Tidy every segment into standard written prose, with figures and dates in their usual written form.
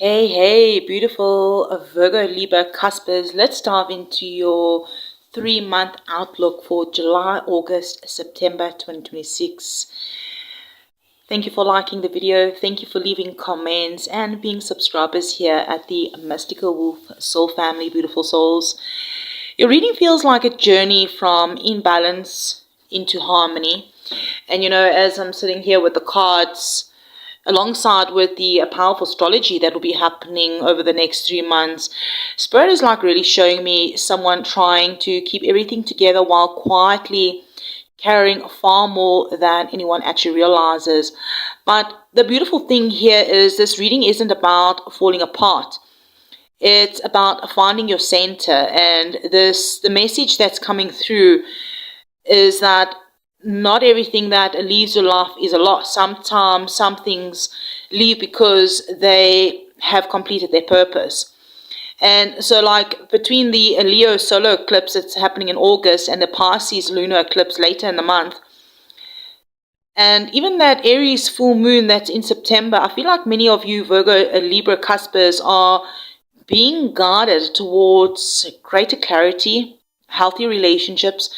Hey, beautiful Virgo, Libra, Cuspers. Let's dive into your 3-month outlook for July, August, September 2026. Thank you for liking the video. Thank you for leaving comments and being subscribers here at the Mystical Wolf Soul Family, beautiful souls. Your reading feels like a journey from imbalance into harmony. And as I'm sitting here with the cards, alongside with the powerful astrology that will be happening over the next 3 months, Spirit is like really showing me someone trying to keep everything together while quietly carrying far more than anyone actually realizes. But the beautiful thing here is this reading isn't about falling apart. It's about finding your center, and the message that's coming through is that not everything that leaves your life is a loss. Sometimes some things leave because they have completed their purpose. And so like between the Leo solar eclipse that's happening in August and the Pisces lunar eclipse later in the month, and even that Aries full moon that's in September, I feel like many of you Virgo, Libra, Cuspers are being guided towards greater clarity, healthy relationships,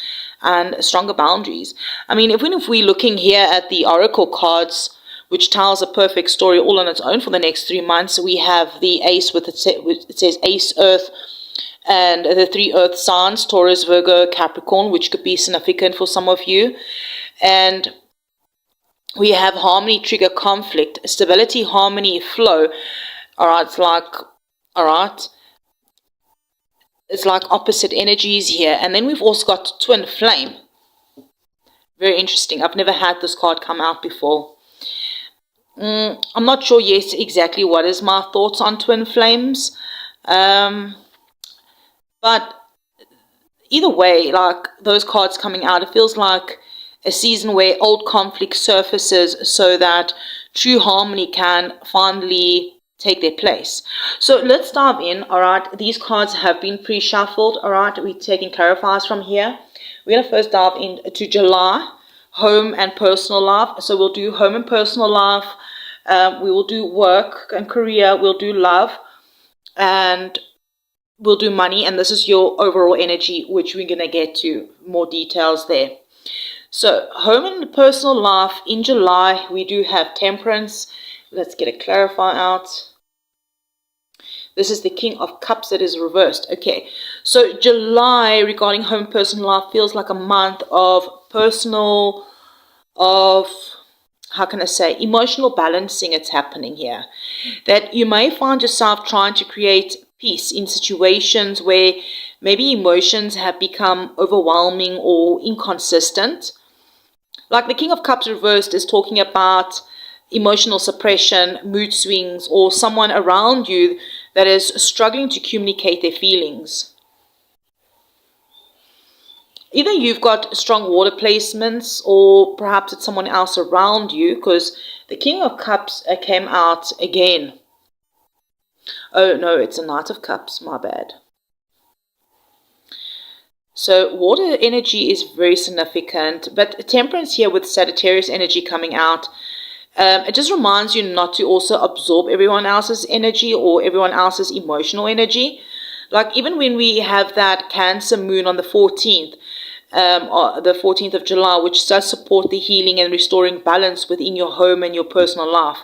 and stronger boundaries. I mean, even if we're looking here at the oracle cards, which tells a perfect story all on its own for the next 3 months, we have the ace with it says ace earth, and the 3 earth signs, Taurus, Virgo, Capricorn, which could be significant for some of you. And we have harmony, trigger, conflict, stability, harmony, flow. All right, it's like opposite energies here. And then we've also got twin flame. Very interesting. I've never had this card come out before. I'm not sure yet exactly what is my thoughts on twin flames. But either way, like those cards coming out, it feels like a season where old conflict surfaces so that true harmony can finally take their place. So let's dive in. All right, these cards have been pre-shuffled. All right, we're taking clarifiers from here. We're going to first dive into July, home and personal life. So we'll do home and personal life. We will do work and career. We'll do love, and we'll do money. And this is your overall energy, which we're going to get to more details there. So home and personal life in July, we do have temperance. Let's get a clarifier out. This is the King of Cups that is reversed. Okay, so July regarding home personal life feels like a month of how can I say, emotional balancing. It's happening here. That you may find yourself trying to create peace in situations where maybe emotions have become overwhelming or inconsistent. Like the King of Cups reversed is talking about emotional suppression, mood swings, or someone around you that is struggling to communicate their feelings. Either you've got strong water placements, or perhaps it's someone else around you, because the King of Cups came out again. Oh no, it's a Knight of Cups, my bad. So water energy is very significant, but temperance here with Sagittarius energy coming out, it just reminds you not to also absorb everyone else's energy or everyone else's emotional energy. Like even when we have that Cancer moon on the 14th, the 14th of July, which does support the healing and restoring balance within your home and your personal life.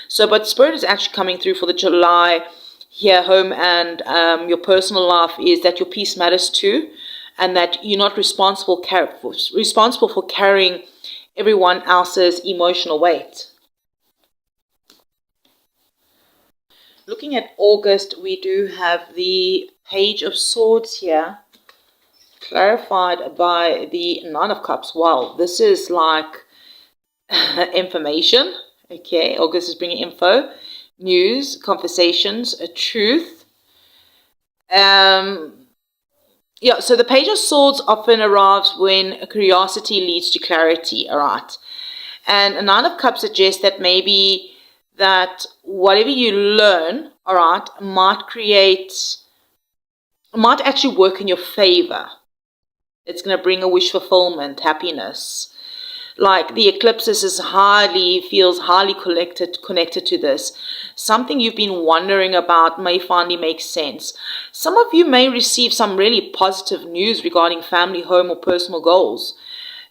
So, but Spirit is actually coming through for the July here, home and your personal life, is that your peace matters too, and that you're not responsible for carrying everyone else's emotional weight. Looking at August, we do have the Page of Swords here, clarified by the Nine of Cups. Wow, this is like information. Okay, August is bringing info, news, conversations, a truth. Yeah, so the Page of Swords often arrives when curiosity leads to clarity, all right? And a Nine of Cups suggests that maybe that whatever you learn, all right, might actually work in your favor. It's going to bring a wish fulfillment, happiness. Like the eclipses feels highly connected to this. something you've been wondering about may finally make sense. Some of you may receive some really positive news regarding family, home, or personal goals.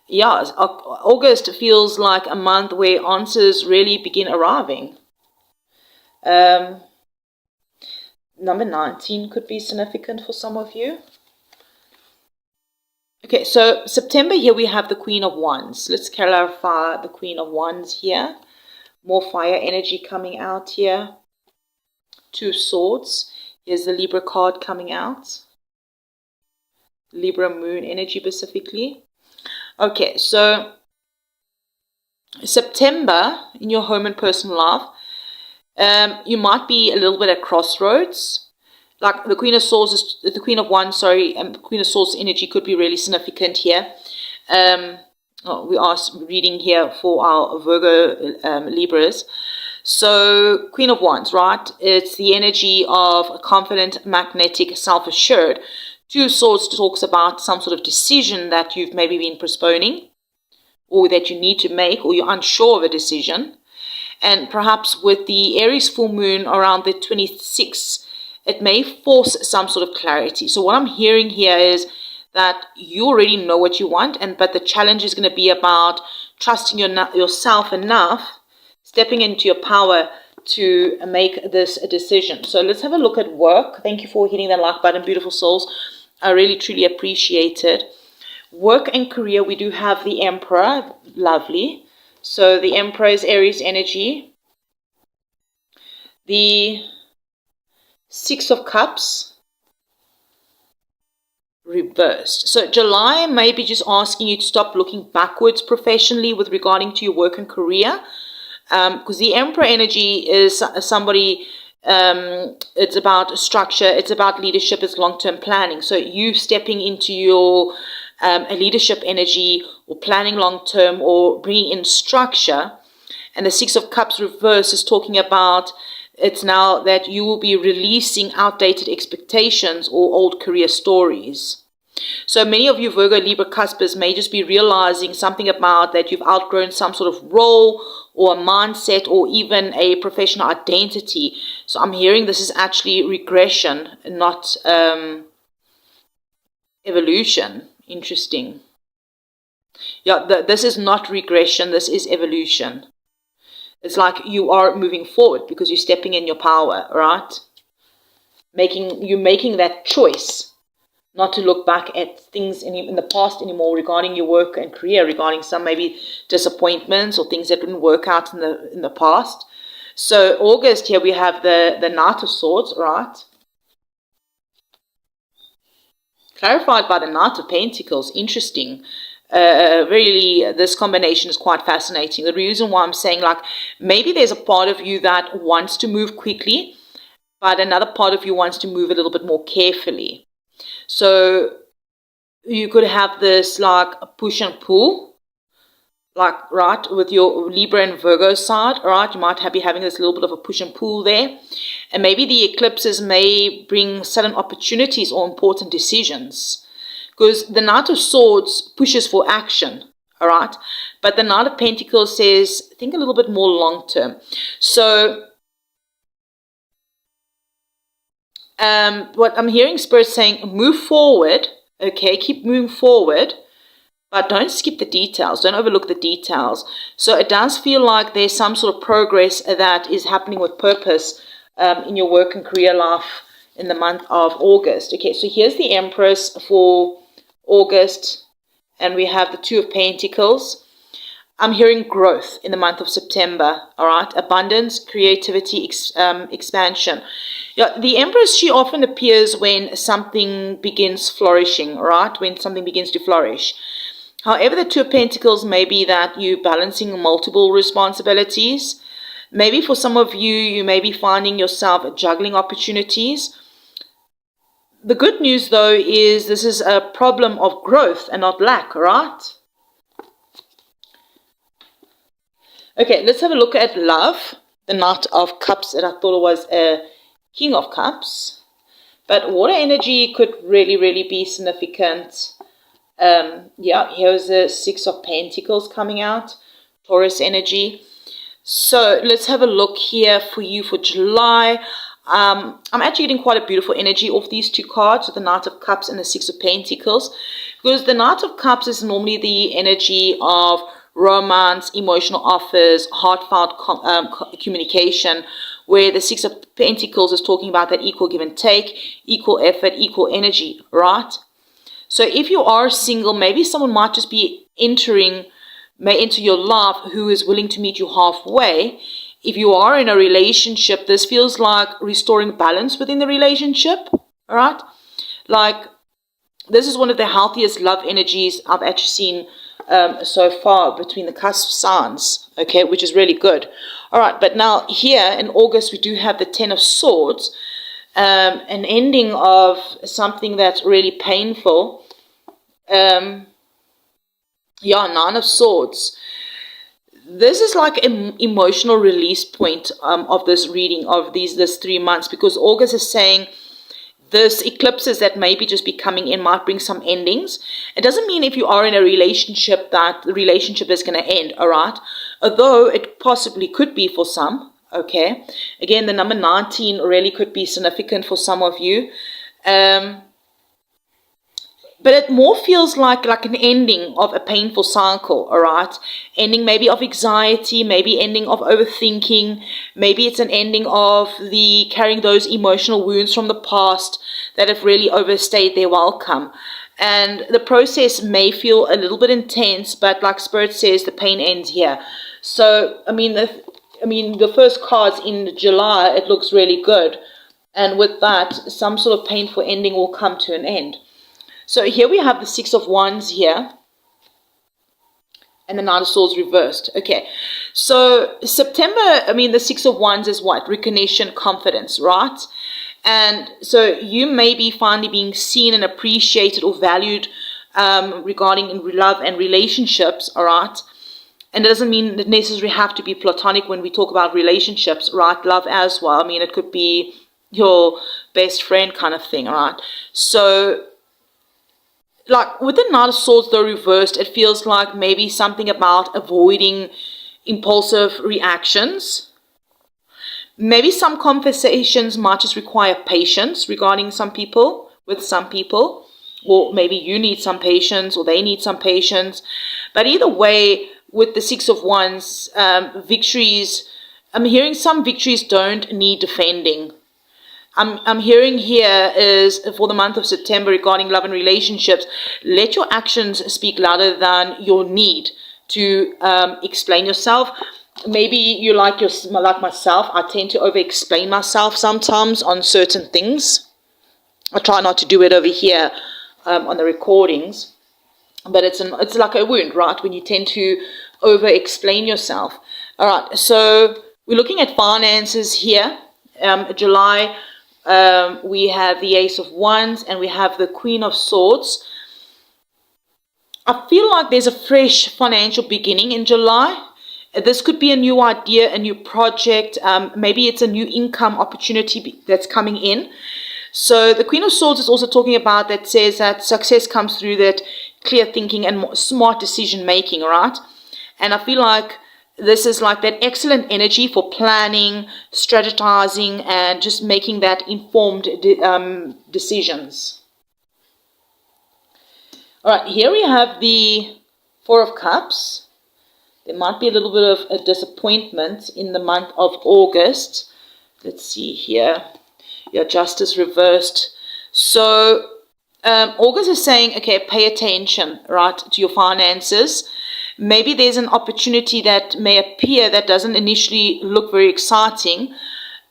Yeah, August feels like a month where answers really begin arriving. Number 19 could be significant for some of you. Okay, so September here we have the Queen of Wands. Let's clarify the Queen of Wands here. More fire energy coming out here. Two Swords. Here's the Libra card coming out. Libra moon energy specifically. Okay, so September in your home and personal life, you might be a little bit at crossroads. Like the Queen of Swords, the Queen of Wands, sorry, the Queen of Swords energy could be really significant here. We are reading here for our Virgo Libras. So Queen of Wands, right? It's the energy of confident, magnetic, self-assured. Two Swords talks about some sort of decision that you've maybe been postponing, or that you need to make, or you're unsure of a decision. And perhaps with the Aries full moon around the 26th, it may force some sort of clarity. So what I'm hearing here is that you already know what you want, but the challenge is going to be about trusting yourself enough, stepping into your power to make this a decision. So let's have a look at work. Thank you for hitting that like button, beautiful souls. I really, truly appreciate it. Work and career, we do have the Emperor. Lovely. So the Emperor is Aries energy. The Six of Cups reversed. So July may be just asking you to stop looking backwards professionally with regarding to your work and career, because the Emperor energy is somebody, it's about structure, it's about leadership, it's long-term planning. So you stepping into your a leadership energy, or planning long-term, or bringing in structure. And the Six of Cups reverse is talking about it's now that you will be releasing outdated expectations or old career stories. So many of you Virgo, Libra, Cuspers may just be realizing something about that you've outgrown some sort of role or a mindset or even a professional identity. So I'm hearing this is actually regression, not evolution. Interesting. Yeah, this is not regression, this is evolution. It's like you are moving forward because you're stepping in your power, right? You're making that choice not to look back at things in the past anymore regarding your work and career, regarding some maybe disappointments or things that didn't work out in the past. So August here we have the Knight of Swords, right? Clarified by the Knight of Pentacles. Interesting. Really, this combination is quite fascinating. The reason why I'm saying, like, maybe there's a part of you that wants to move quickly, but another part of you wants to move a little bit more carefully. So you could have this like push and pull, like, right, with your Libra and Virgo side, right? You might be having this little bit of a push and pull there. And maybe the eclipses may bring sudden opportunities or important decisions. Because the Knight of Swords pushes for action, all right? But the Knight of Pentacles says, think a little bit more long-term. So what I'm hearing Spirit saying, move forward, okay? Keep moving forward, but don't skip the details. Don't overlook the details. So it does feel like there's some sort of progress that is happening with purpose in your work and career life in the month of August. Okay, so here's the Empress for August, and we have the Two of Pentacles. I'm hearing growth in the month of September, all right? Abundance, creativity, expansion. Yeah, the Empress, she often appears when something begins flourishing, all right? When something begins to flourish. However, the Two of Pentacles may be that you're balancing multiple responsibilities. Maybe for some of you, you may be finding yourself juggling opportunities. The good news, though, is this is a problem of growth and not lack, right? Okay, let's have a look at love. The Knight of Cups, and I thought it was a King of Cups. But water energy could really, really be significant. Yeah, here's the Six of Pentacles coming out. Taurus energy. So let's have a look here for you for July. I'm actually getting quite a beautiful energy off these two cards, the Knight of Cups and the Six of Pentacles, because the Knight of Cups is normally the energy of romance, emotional offers, heartfelt communication, where the Six of Pentacles is talking about that equal give and take, equal effort, equal energy, right? So if you are single, maybe someone might just be may enter your life who is willing to meet you halfway. If you are in a relationship, this feels like restoring balance within the relationship, all right? Like, this is one of the healthiest love energies I've actually seen so far between the cusp signs, okay, which is really good. All right, but now here in August, we do have the Ten of Swords, an ending of something that's really painful. Yeah, Nine of Swords. This is like an emotional release point of this reading of this 3 months, because August is saying this eclipses that maybe just be coming in might bring some endings. It doesn't mean if you are in a relationship that the relationship is going to end, all right? Although it possibly could be for some, okay? Again, the number 19 really could be significant for some of you. But it more feels like an ending of a painful cycle, all right? Ending maybe of anxiety, maybe ending of overthinking. Maybe it's an ending of carrying those emotional wounds from the past that have really overstayed their welcome. And the process may feel a little bit intense, but like Spirit says, the pain ends here. So, I mean, the first cards in July, it looks really good. And with that, some sort of painful ending will come to an end. So here we have the Six of Wands here, and the Knight of Swords reversed. Okay, so September, the Six of Wands is what? Recognition, confidence, right? And so you may be finally being seen and appreciated or valued regarding love and relationships, all right? And it doesn't mean it necessarily have to be platonic when we talk about relationships, right? Love as well. It could be your best friend kind of thing, all right? So, like with the Knight of Swords though reversed, it feels like maybe something about avoiding impulsive reactions. Maybe some conversations might just require patience regarding some people, with some people. Or maybe you need some patience or they need some patience. But either way, with the Six of Wands, victories, I'm hearing some victories don't need defending. I'm hearing here is for the month of September regarding love and relationships, let your actions speak louder than your need to explain yourself. Maybe you like myself, I tend to over-explain myself sometimes on certain things. I try not to do it over here on the recordings, but it's like a wound, right? When you tend to over-explain yourself. All right, so we're looking at finances here. July. We have the Ace of Wands and we have the Queen of Swords. I feel like there's a fresh financial beginning in July. This could be a new idea, a new project. Maybe it's a new income opportunity that's coming in. So the Queen of Swords is also talking about that says that success comes through that clear thinking and smart decision making, right? And I feel like this is like that excellent energy for planning, strategizing, and just making that informed decisions. All right, here we have the Four of Cups. There might be a little bit of a disappointment in the month of August. Let's see here. Your Justice reversed. So August is saying, okay, pay attention, right, to your finances. Maybe there's an opportunity that may appear that doesn't initially look very exciting,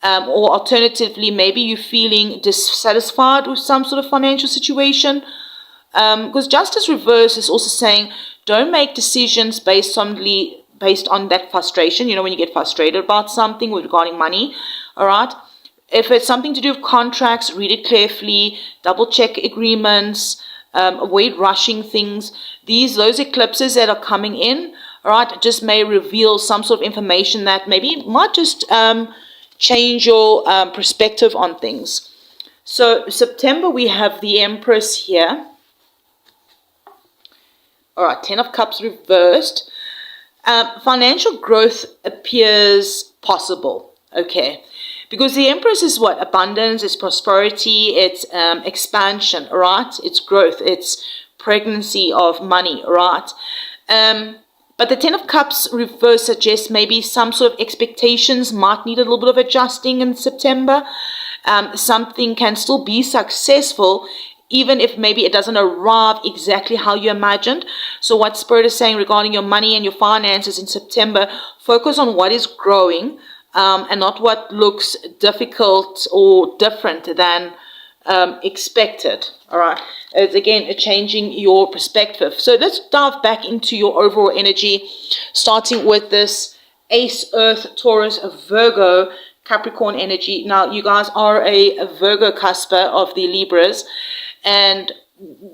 or alternatively, maybe you're feeling dissatisfied with some sort of financial situation. Because Justice Reverse is also saying, don't make decisions based on that frustration. When you get frustrated about something regarding money, all right? If it's something to do with contracts, read it carefully, double check agreements, avoid rushing things. Those eclipses that are coming in, all right, just may reveal some sort of information that maybe might just change your perspective on things. So September, we have the Empress here. All right, Ten of Cups reversed. Financial growth appears possible, okay? Because the Empress is what? Abundance, it's prosperity, it's expansion, right? It's growth, it's pregnancy of money, right? But the Ten of Cups reverse suggests maybe some sort of expectations might need a little bit of adjusting in September. Something can still be successful, even if maybe it doesn't arrive exactly how you imagined. So what Spirit is saying regarding your money and your finances in September, focus on what is growing and not what looks difficult or different than expected. All right. It's again changing your perspective. So let's dive back into your overall energy, starting with this Ace, Earth, Taurus, Virgo, Capricorn energy. Now, you guys are a Virgo Cusper of the Libras, and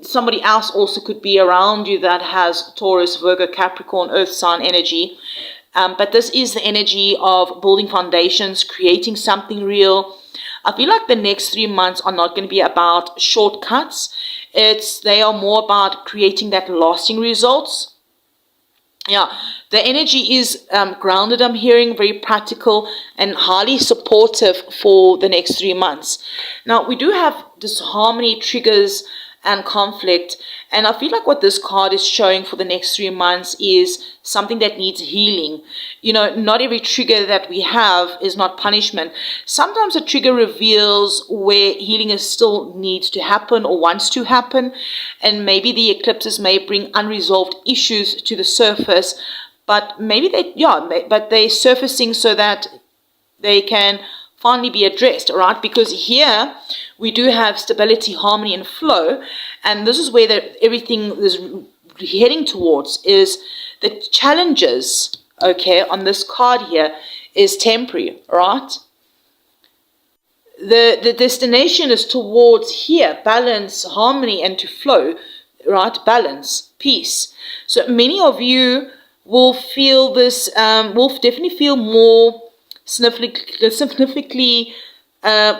somebody else also could be around you that has Taurus, Virgo, Capricorn, Earth sign energy. But this is the energy of building foundations, creating something real. I feel like the next 3 months are not going to be about shortcuts. They are more about creating that lasting results. Yeah, the energy is grounded, I'm hearing, very practical and highly supportive for the next 3 months. Now, we do have disharmony, triggers, and conflict. And I feel like what this card is showing for the next 3 months is something that needs healing. You know, not every trigger that we have is not punishment. Sometimes a trigger reveals where healing is still needs to happen or wants to happen. And maybe the eclipses may bring unresolved issues to the surface. But maybe they're surfacing so that they can finally be addressed, all right? Because here we do have stability, harmony, and flow, and this is where everything is heading towards. Is the challenges, okay, on this card here is temporary, right? The destination is towards here, balance, harmony, and to flow, right? Balance, peace. So many of you will feel this, will definitely feel more significantly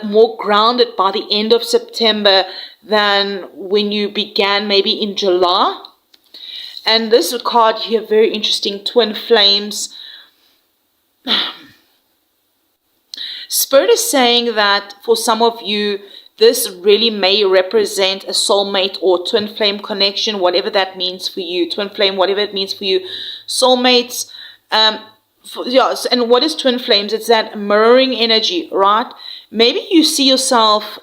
more grounded by the end of September than when you began maybe in July. And this card here, very interesting, twin flames. Spirit is saying that for some of you, this really may represent a soulmate or twin flame connection, whatever that means for you. Twin flame, whatever it means for you. Soulmates, yes, and what is twin flames? It's that mirroring energy, right? Maybe you see yourself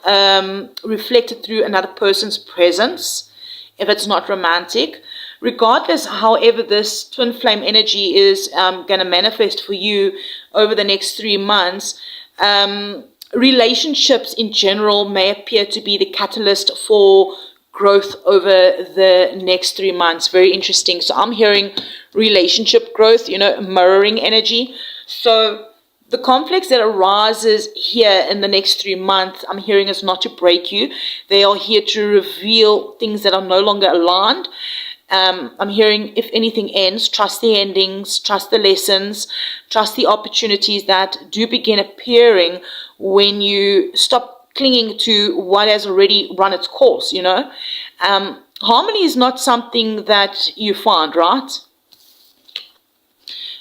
reflected through another person's presence, if it's not romantic. Regardless, however, this twin flame energy is going to manifest for you over the next 3 months. Relationships in general may appear to be the catalyst for growth over the next 3 months. Very interesting. So I'm hearing relationship growth, you know, mirroring energy. So the conflicts that arises here in the next 3 months, I'm hearing, is not to break you. They are here to reveal things that are no longer aligned. I'm hearing, if anything ends, trust the endings, trust the lessons, trust the opportunities that do begin appearing when you stop clinging to what has already run its course, you know. Harmony is not something that you find, right?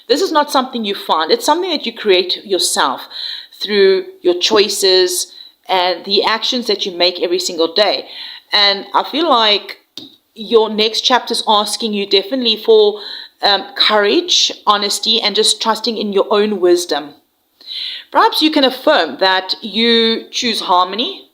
This is not something you find. It's something that you create yourself through your choices and the actions that you make every single day. And I feel like your next chapter is asking you definitely for courage, honesty, and just trusting in your own wisdom. Perhaps you can affirm that you choose harmony.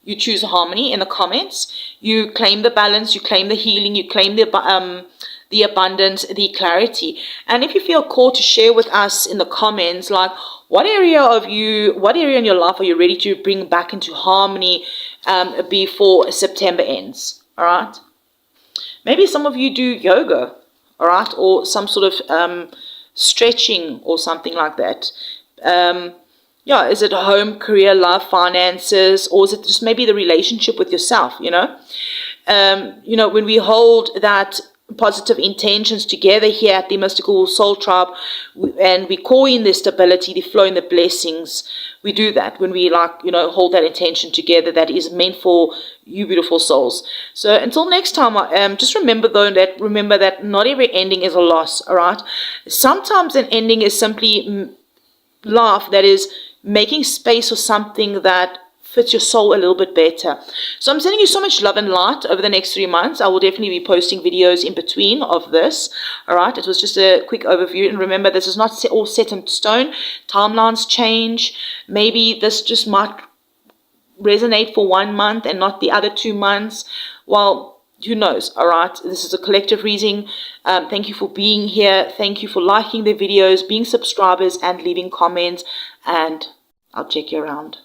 You choose harmony in the comments. You claim the balance. You claim the healing. You claim the abundance, the clarity. And if you feel called to share with us in the comments, like what area in your life are you ready to bring back into harmony before September ends? All right. Maybe some of you do yoga, all right, or some sort of stretching or something like that. Yeah, is it home, career, life, finances, or is it just maybe the relationship with yourself, you know? When we hold that positive intentions together here at the Mystical Soul Tribe, and we call in the stability, the flow, and the blessings. We do that when we hold that intention together that is meant for you beautiful souls. So until next time, just remember that not every ending is a loss. All right, sometimes an ending is simply life that is making space for something that fits your soul a little bit better. So I'm sending you so much love and light over the next 3 months. I will definitely be posting videos in between of this. All right, it was just a quick overview. And remember, this is not all set in stone. Timelines change. Maybe this just might resonate for 1 month and not the other 2 months. Well, who knows? All right, this is a collective reading. Thank you for being here. Thank you for liking the videos, being subscribers, and leaving comments. And I'll check you around.